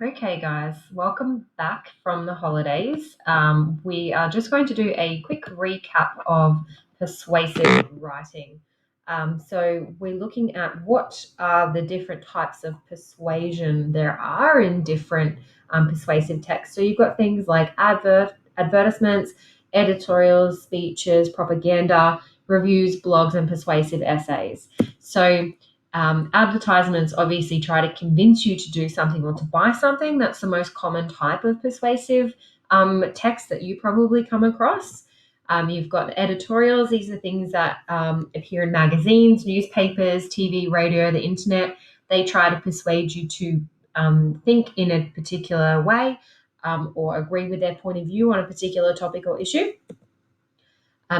Okay, guys, welcome back from the holidays. We are just going to do a quick recap of persuasive writing. So, we're looking at what are the different types of persuasion there are in different persuasive texts. So, you've got things like advertisements, editorials, speeches, propaganda, reviews, blogs, and persuasive essays. So, advertisements obviously try to convince you to do something or to buy something. That's the most common type of persuasive text that you probably come across. You've got editorials. These are things that appear in magazines, newspapers, TV, radio, the internet. They try to persuade you to think in a particular way or agree with their point of view on a particular topic or issue.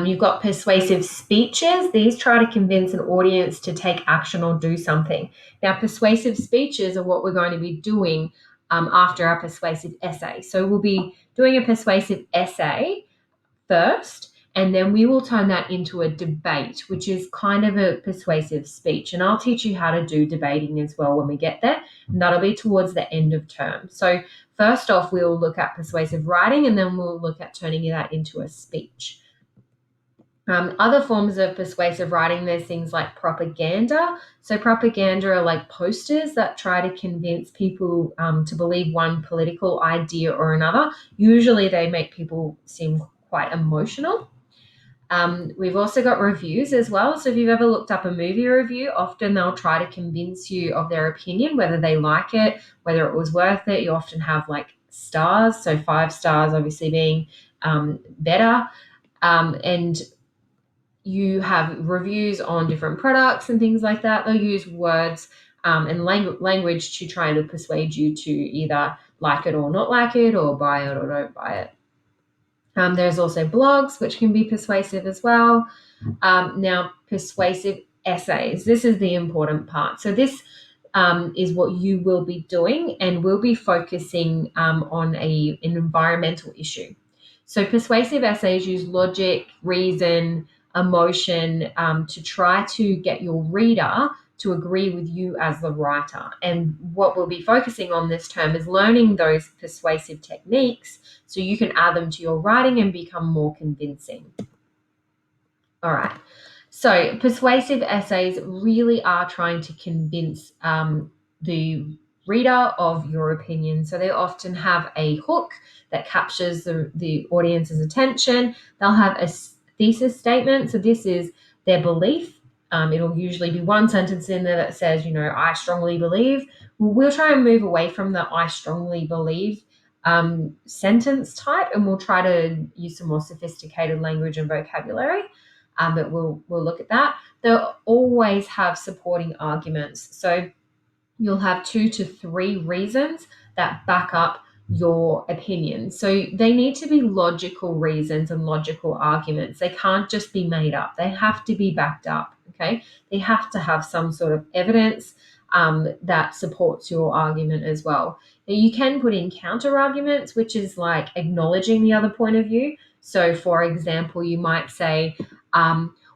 You've got persuasive speeches. These try to convince an audience to take action or do something. Now, persuasive speeches are what we're going to be doing after our persuasive essay. So we'll be doing a persuasive essay first, and then we will turn that into a debate, which is kind of a persuasive speech. And I'll teach you how to do debating as well when we get there. And that'll be towards the end of term. So first off, we'll look at persuasive writing, and then we'll look at turning that into a speech. Other forms of persuasive writing, there's things like propaganda. So propaganda are like posters that try to convince people to believe one political idea or another. Usually they make people seem quite emotional. We've also got reviews as well. So if you've ever looked up a movie review, often they'll try to convince you of their opinion, whether they like it, whether it was worth it. You often have like stars. So 5 stars obviously being better. And you have reviews on different products and things like that. They'll use words and language to try to persuade you to either like it or not like it, or buy it or don't buy it. There's also blogs, which can be persuasive as well. Now, persuasive essays. This is the important part. So this is what you will be doing, and we'll be focusing on an environmental issue. So persuasive essays use logic, reason, emotion to try to get your reader to agree with you as the writer. And what we'll be focusing on this term is learning those persuasive techniques so you can add them to your writing and become more convincing. All right. So persuasive essays really are trying to convince the reader of your opinion. So they often have a hook that captures the audience's attention. They'll have a thesis statement. So this is their belief. It'll usually be one sentence in there that says, I strongly believe. We'll try and move away from the I strongly believe sentence type, and we'll try to use some more sophisticated language and vocabulary. But we'll look at that. They'll always have supporting arguments. So you'll have 2 to 3 reasons that back up your opinion. So they need to be logical reasons and logical arguments. They can't just be made up. They have to be backed up, okay? They have to have some sort of evidence that supports your argument as well. Now, you can put in counter arguments, which is like acknowledging the other point of view. So, for example, you might say,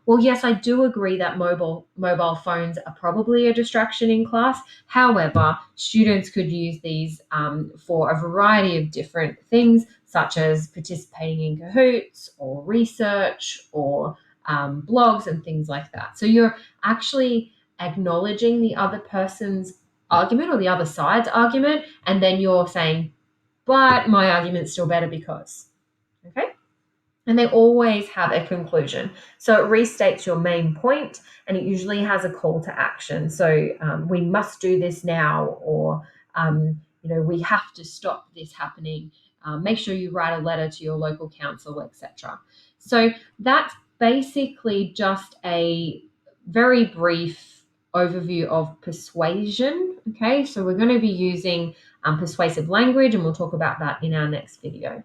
well, yes, I do agree that mobile phones are probably a distraction in class. However, students could use these for a variety of different things, such as participating in Kahoots or research or blogs and things like that. So you're actually acknowledging the other person's argument or the other side's argument, and then you're saying, but my argument's still better because, okay? And they always have a conclusion. So it restates your main point, and it usually has a call to action. So we must do this now, or we have to stop this happening. Make sure you write a letter to your local council, etc. So that's basically just a very brief overview of persuasion. Okay, so we're going to be using persuasive language, and we'll talk about that in our next video.